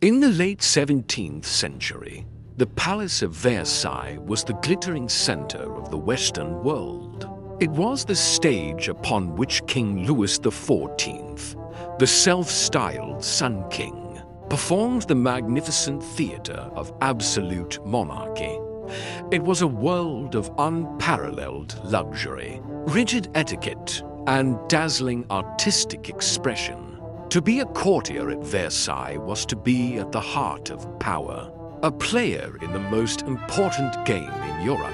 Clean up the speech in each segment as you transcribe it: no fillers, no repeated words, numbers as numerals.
In the late 17th century, the Palace of Versailles was the glittering center of the Western world. It was the stage upon which King Louis XIV, the self-styled Sun King, performed the magnificent theater of absolute monarchy. It was a world of unparalleled luxury, rigid etiquette, and dazzling artistic expression. To be a courtier at Versailles was to be at the heart of power, a player in the most important game in Europe.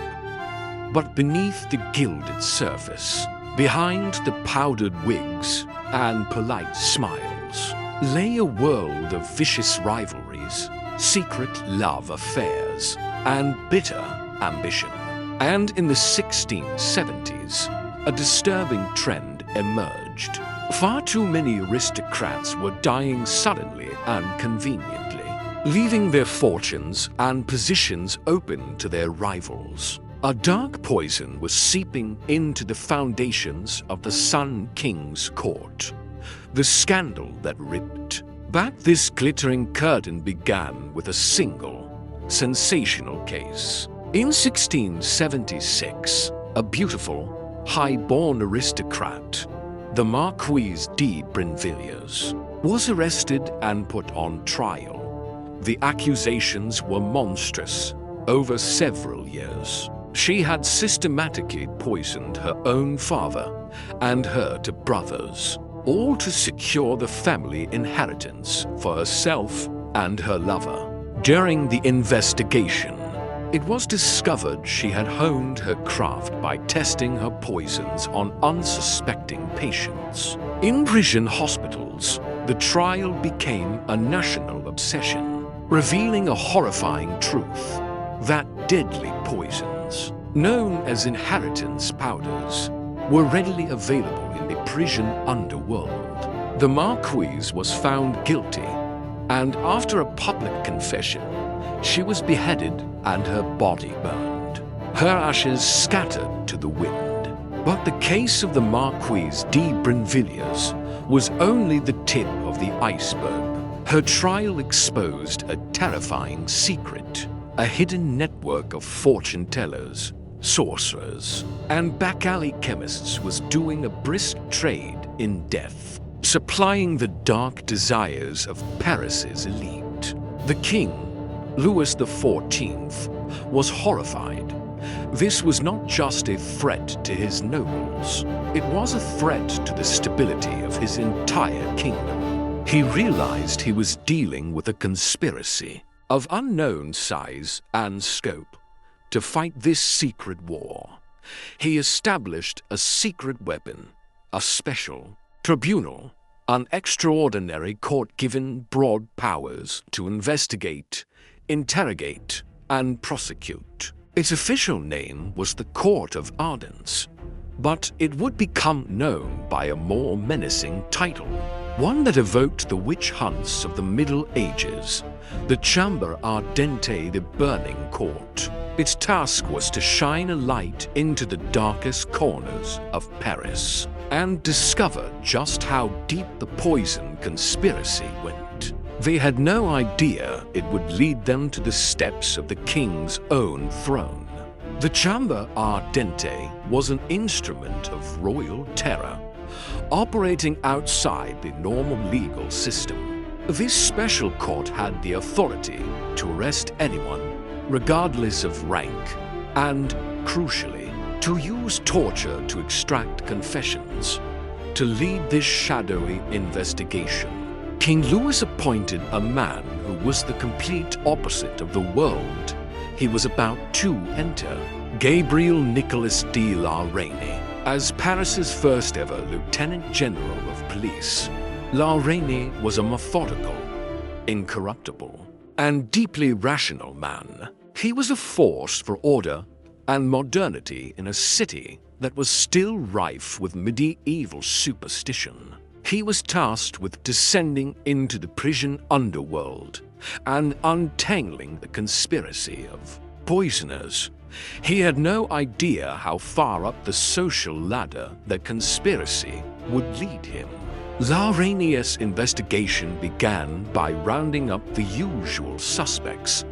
But beneath the gilded surface, behind the powdered wigs and polite smiles, lay a world of vicious rivalries, secret love affairs, and bitter ambition. And in the 1670s, a disturbing trend emerged. Far too many aristocrats were dying suddenly and conveniently, leaving their fortunes and positions open to their rivals. A dark poison was seeping into the foundations of the Sun King's court. The scandal that ripped back this glittering curtain began with a single, sensational case. In 1676, a beautiful, high-born aristocrat, the Marquise de Brinvilliers, was arrested and put on trial. The accusations were monstrous over several years. She had systematically poisoned her own father and her two brothers, all to secure the family inheritance for herself and her lover. During the investigation, it was discovered she had honed her craft by testing her poisons on unsuspecting patients. In Parisian hospitals, the trial became a national obsession, revealing a horrifying truth that deadly poisons, known as inheritance powders, were readily available in the Parisian underworld. The Marquise was found guilty, and after a public confession, she was beheaded and her body burned, her ashes scattered to the wind. But the case of the Marquise de Brinvilliers was only the tip of the iceberg. Her trial exposed a terrifying secret, a hidden network of fortune-tellers, sorcerers, and back-alley chemists was doing a brisk trade in death, supplying the dark desires of Paris's elite. The king, Louis XIV, was horrified. This was not just a threat to his nobles, it was a threat to the stability of his entire kingdom. He realized he was dealing with a conspiracy of unknown size and scope. To fight this secret war, he established a secret weapon, a special tribunal, an extraordinary court given broad powers to investigate, interrogate, and prosecute. Its official name was the Court of Ardents, but it would become known by a more menacing title, one that evoked the witch hunts of the Middle Ages, the Chambre Ardente, the Burning Court. Its task was to shine a light into the darkest corners of Paris and discover just how deep the poison conspiracy went. They had no idea it would lead them to the steps of the king's own throne. The Chambre Ardente was an instrument of royal terror, operating outside the normal legal system. This special court had the authority to arrest anyone, regardless of rank, and, crucially, to use torture to extract confessions. To lead this shadowy investigation, King Louis appointed a man who was the complete opposite of the world he was about to enter, Gabriel Nicolas de la Reynie, as Paris's first ever Lieutenant General of Police. La Reynie was a methodical, incorruptible, and deeply rational man. He was a force for order and modernity in a city that was still rife with medieval superstition. He was tasked with descending into the Parisian underworld and untangling the conspiracy of poisoners. He had no idea how far up the social ladder the conspiracy would lead him. La Rainier's investigation began by rounding up the usual suspects,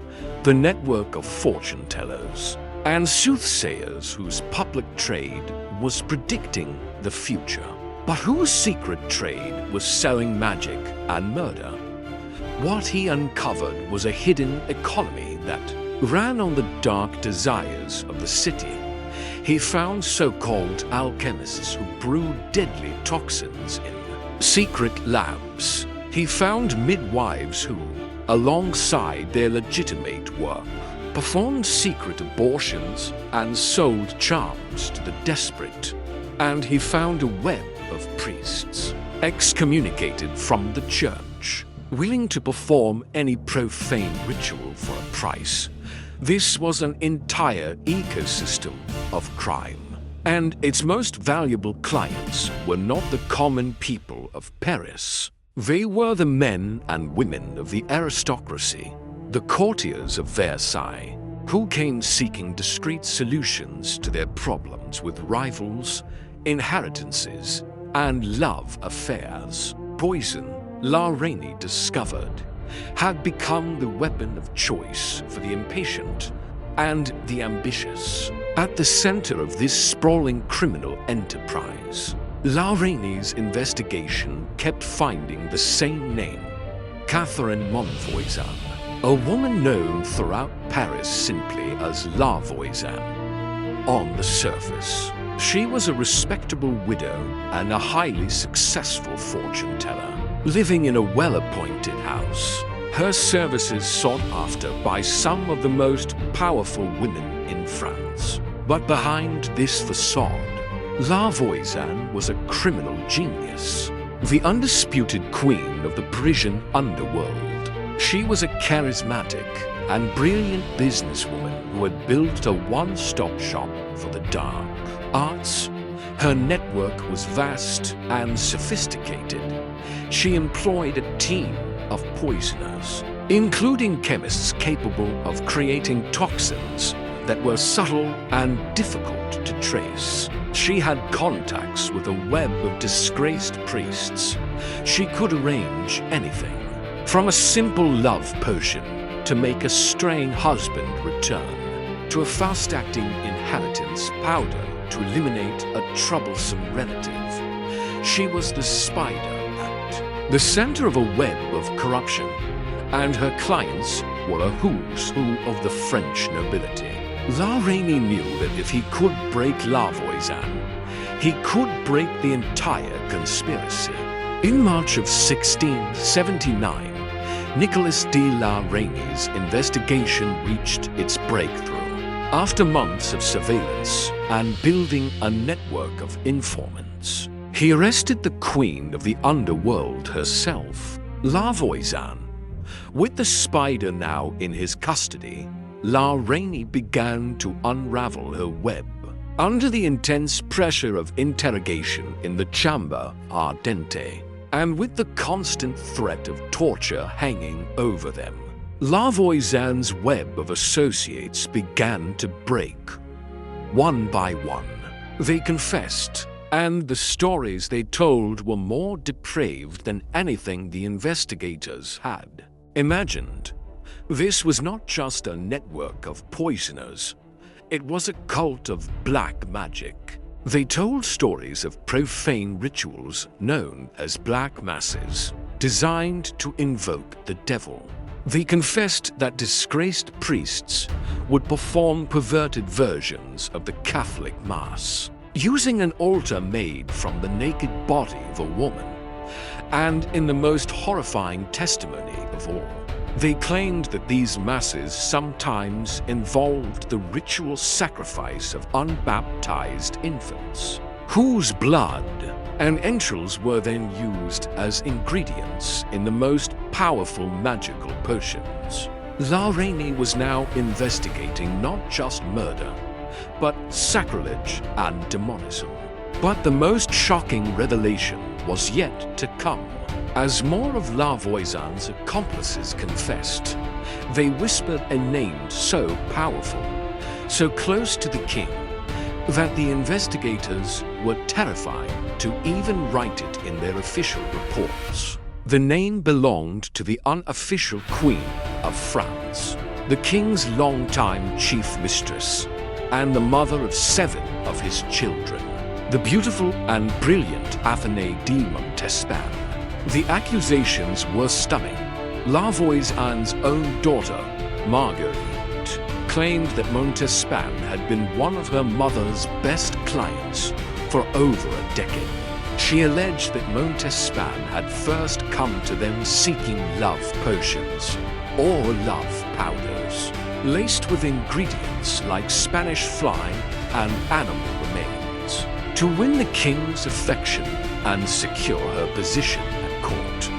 the network of fortune tellers and soothsayers whose public trade was predicting the future, but whose secret trade was selling magic and murder. What he uncovered was a hidden economy that ran on the dark desires of the city. He found so-called alchemists who brewed deadly toxins in secret labs. He found midwives who, alongside their legitimate work, performed secret abortions and sold charms to the desperate. And he found a web of priests, excommunicated from the church, willing to perform any profane ritual for a price. This was an entire ecosystem of crime. And its most valuable clients were not the common people of Paris. They were the men and women of the aristocracy, the courtiers of Versailles, who came seeking discreet solutions to their problems with rivals, inheritances, and love affairs. Poison, La Rainey discovered, had become the weapon of choice for the impatient and the ambitious. At the center of this sprawling criminal enterprise, La Rainey's investigation kept finding the same name, Catherine Voisin, a woman known throughout Paris simply as La Voisin. On the surface, she was a respectable widow and a highly successful fortune teller, living in a well-appointed house. Her services sought after by some of the most powerful women in France. But behind this facade, La Voisin was a criminal genius, the undisputed queen of the Parisian underworld. She was a charismatic and brilliant businesswoman who had built a one-stop shop for the dark arts. Her network was vast and sophisticated. She employed a team of poisoners, including chemists capable of creating toxins that were subtle and difficult to trace. She had contacts with a web of disgraced priests. She could arrange anything, from a simple love potion to make a straying husband return, to a fast-acting inheritance powder to eliminate a troublesome relative. She was the spider at the center of a web of corruption, and her clients were a who's who of the French nobility. La Rainey knew that if he could break La Voisin, he could break the entire conspiracy. In March of 1679, Nicolas de La Rainey's investigation reached its breakthrough. After months of surveillance and building a network of informants, he arrested the queen of the underworld herself, La Voisin. With the spider now in his custody, La Rainey began to unravel her web. Under the intense pressure of interrogation in the Chambre Ardente, and with the constant threat of torture hanging over them, La Voisin's web of associates began to break. One by one, they confessed, and the stories they told were more depraved than anything the investigators had imagined. This was not just a network of poisoners, it was a cult of black magic. They told stories of profane rituals known as black masses, designed to invoke the devil. They confessed that disgraced priests would perform perverted versions of the Catholic Mass, using an altar made from the naked body of a woman. And in the most horrifying testimony of all, they claimed that these masses sometimes involved the ritual sacrifice of unbaptized infants, whose blood and entrails were then used as ingredients in the most powerful magical potions. La Rainey was now investigating not just murder, but sacrilege and demonism. But the most shocking revelation was yet to come. As more of La Voisin's accomplices confessed, they whispered a name so powerful, so close to the king, that the investigators were terrified to even write it in their official reports. The name belonged to the unofficial Queen of France, the king's longtime chief mistress, and the mother of 7 of his children, the beautiful and brilliant Athénée de Montespan. The accusations were stunning. La Voisin's own daughter, Marguerite, claimed that Montespan had been one of her mother's best clients for over a decade. She alleged that Montespan had first come to them seeking love potions or love powders, laced with ingredients like Spanish fly and animal remains, to win the king's affection and secure her position at court.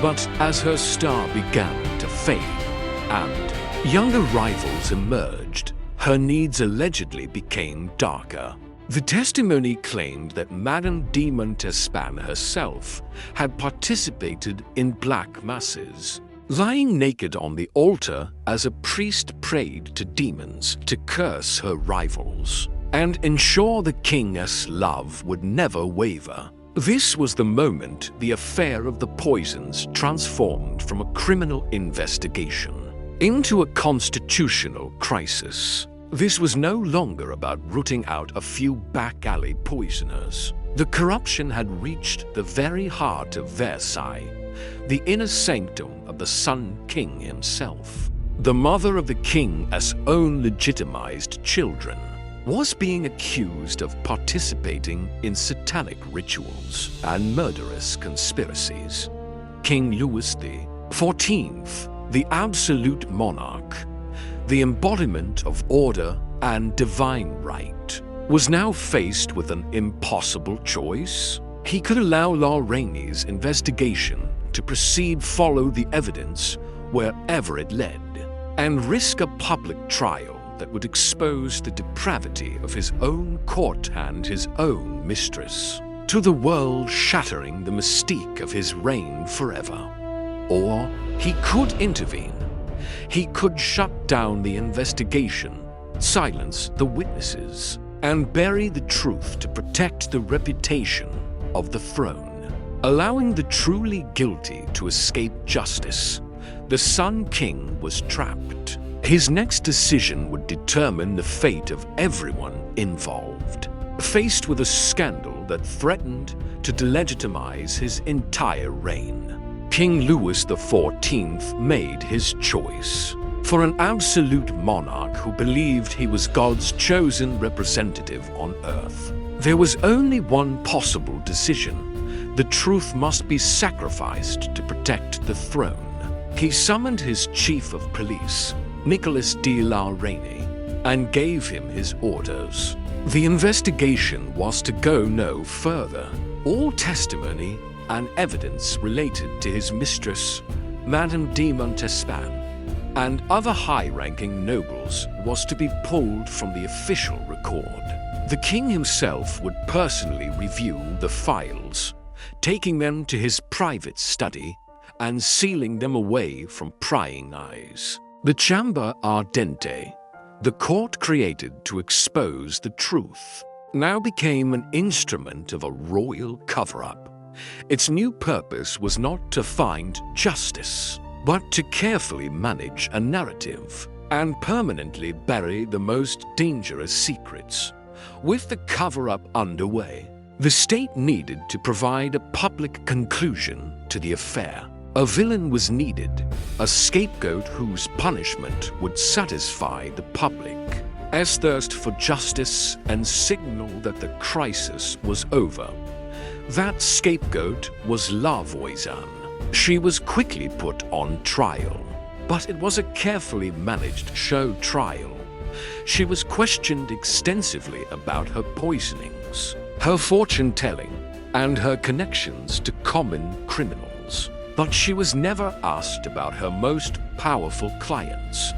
But as her star began to fade and younger rivals emerged, her needs allegedly became darker. The testimony claimed that Madame de Montespan herself had participated in black masses, lying naked on the altar as a priest prayed to demons to curse her rivals and ensure the king's love would never waver. This was the moment the affair of the poisons transformed from a criminal investigation into a constitutional crisis. This was no longer about rooting out a few back-alley poisoners. The corruption had reached the very heart of Versailles, the inner sanctum of the Sun King himself. The mother of the king's own legitimized children was being accused of participating in satanic rituals and murderous conspiracies. King Louis XIV, the absolute monarch, the embodiment of order and divine right, was now faced with an impossible choice. He could allow La Rainie's investigation to proceed, follow the evidence wherever it led, and risk a public trial that would expose the depravity of his own court and his own mistress to the world, shattering the mystique of his reign forever. Or he could intervene. He could shut down the investigation, silence the witnesses, and bury the truth to protect the reputation of the throne. Allowing the truly guilty to escape justice, the Sun King was trapped. His next decision would determine the fate of everyone involved. Faced with a scandal that threatened to delegitimize his entire reign, King Louis XIV made his choice. For an absolute monarch who believed he was God's chosen representative on earth, there was only one possible decision. The truth must be sacrificed to protect the throne. He summoned his chief of police, Nicolas de la Rainie, and gave him his orders. The investigation was to go no further. All testimony and evidence related to his mistress, Madame de Montespan, and other high-ranking nobles was to be pulled from the official record. The king himself would personally review the files, taking them to his private study and sealing them away from prying eyes. The Chambre Ardente, the court created to expose the truth, now became an instrument of a royal cover-up. Its new purpose was not to find justice, but to carefully manage a narrative and permanently bury the most dangerous secrets. With the cover-up underway, the state needed to provide a public conclusion to the affair. A villain was needed, a scapegoat whose punishment would satisfy the public's thirst for justice and signal that the crisis was over. That scapegoat was La Voisin. She was quickly put on trial, but it was a carefully managed show trial. She was questioned extensively about her poisonings, her fortune-telling, and her connections to common criminals. But she was never asked about her most powerful clients,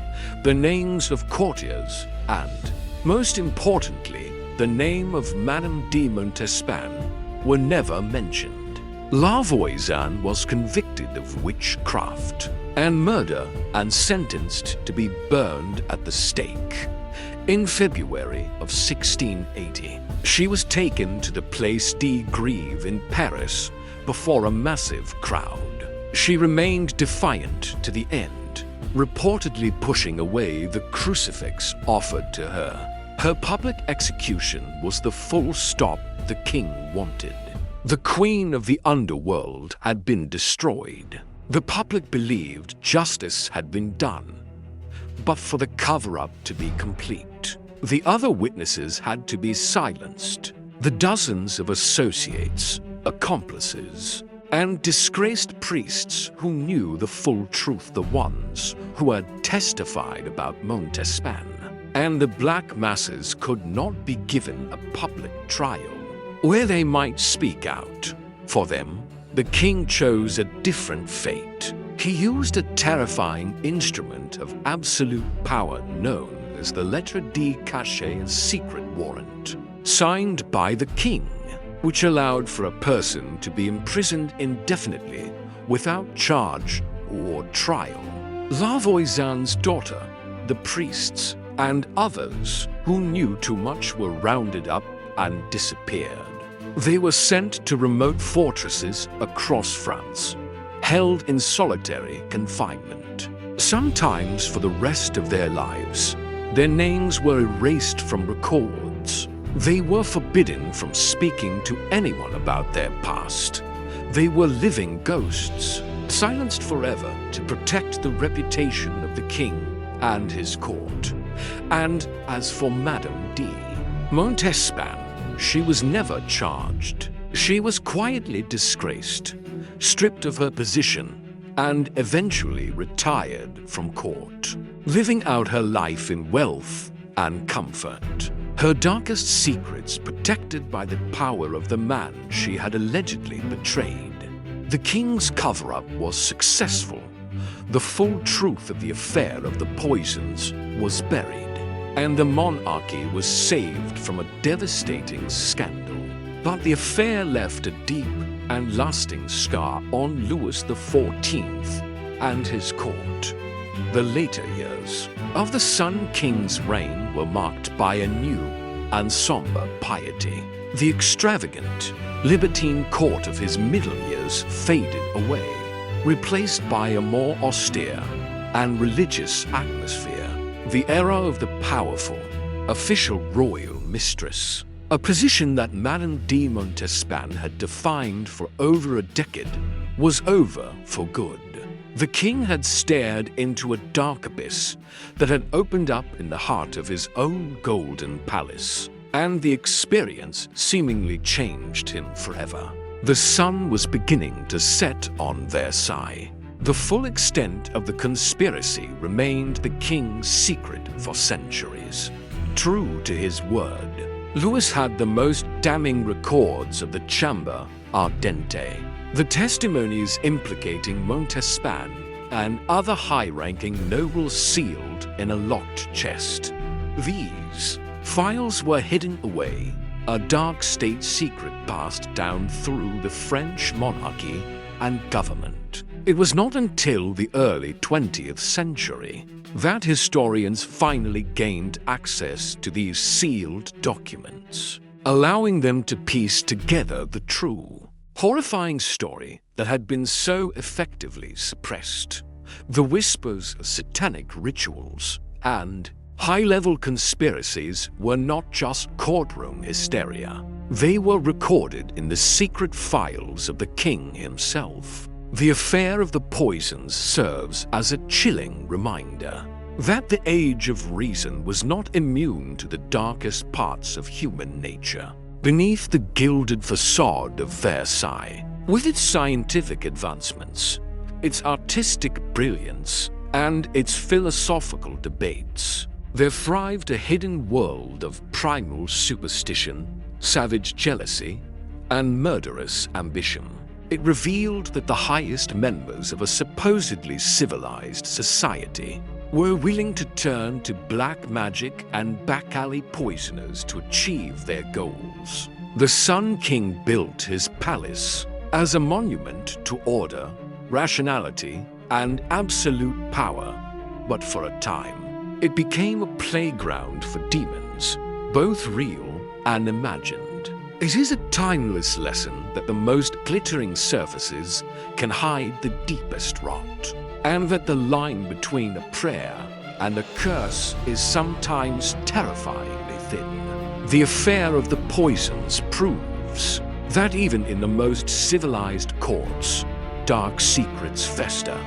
the names of courtiers, and, most importantly, the name of Madame de Montespan were never mentioned. La Voisin was convicted of witchcraft and murder and sentenced to be burned at the stake. In February of 1680, she was taken to the Place des Grèves in Paris before a massive crowd. She remained defiant to the end, reportedly pushing away the crucifix offered to her. Her public execution was the full stop the king wanted. The queen of the underworld had been destroyed. The public believed justice had been done, but for the cover-up to be complete, the other witnesses had to be silenced. The dozens of associates, accomplices, and disgraced priests who knew the full truth, the ones who had testified about Montespan, and the black masses could not be given a public trial where they might speak out. For them, the king chose a different fate. He used a terrifying instrument of absolute power known as the lettre de cachet, a secret warrant, signed by the king, which allowed for a person to be imprisoned indefinitely without charge or trial. La Voisin's daughter, the priests, and others who knew too much were rounded up and disappeared. They were sent to remote fortresses across France, held in solitary confinement. Sometimes for the rest of their lives, their names were erased from records. They were forbidden from speaking to anyone about their past. They were living ghosts, silenced forever to protect the reputation of the king and his court. And as for Madame D. Montespan, she was never charged. She was quietly disgraced, stripped of her position, and eventually retired from court, living out her life in wealth and comfort. Her darkest secrets protected by the power of the man she had allegedly betrayed. The king's cover-up was successful. The full truth of the affair of the poisons was buried, and the monarchy was saved from a devastating scandal. But the affair left a deep and lasting scar on Louis XIV and his court. The later years of the Sun King's reign were marked by a new and somber piety. The extravagant, libertine court of his middle years faded away, replaced by a more austere and religious atmosphere. The era of the powerful, official royal mistress, a position that Madame de Montespan had defined for over a decade, was over for good. The king had stared into a dark abyss that had opened up in the heart of his own golden palace, and the experience seemingly changed him forever. The sun was beginning to set on Versailles. The full extent of the conspiracy remained the king's secret for centuries. True to his word, Louis had the most damning records of the Chambre Ardente, the testimonies implicating Montespan and other high-ranking nobles sealed in a locked chest. These files were hidden away, a dark state secret passed down through the French monarchy and government. It was not until the early 20th century that historians finally gained access to these sealed documents, allowing them to piece together the true, horrifying story that had been so effectively suppressed. The whispers of satanic rituals and high-level conspiracies were not just courtroom hysteria. They were recorded in the secret files of the king himself. The affair of the poisons serves as a chilling reminder that the age of reason was not immune to the darkest parts of human nature. Beneath the gilded facade of Versailles, with its scientific advancements, its artistic brilliance, and its philosophical debates, there thrived a hidden world of primal superstition, savage jealousy, and murderous ambition. It revealed that the highest members of a supposedly civilized society were willing to turn to black magic and back-alley poisoners to achieve their goals. The Sun King built his palace as a monument to order, rationality, and absolute power, but for a time, It became a playground for demons, both real and imagined. It is a timeless lesson that the most glittering surfaces can hide the deepest rot, and that the line between a prayer and a curse is sometimes terrifyingly thin. The affair of the poisons proves that even in the most civilized courts, dark secrets fester.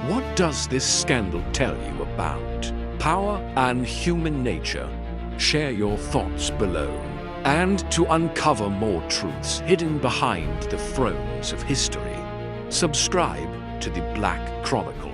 What does this scandal tell you about power and human nature? Share your thoughts below. And to uncover more truths hidden behind the thrones of history, subscribe to the Black Chronicle.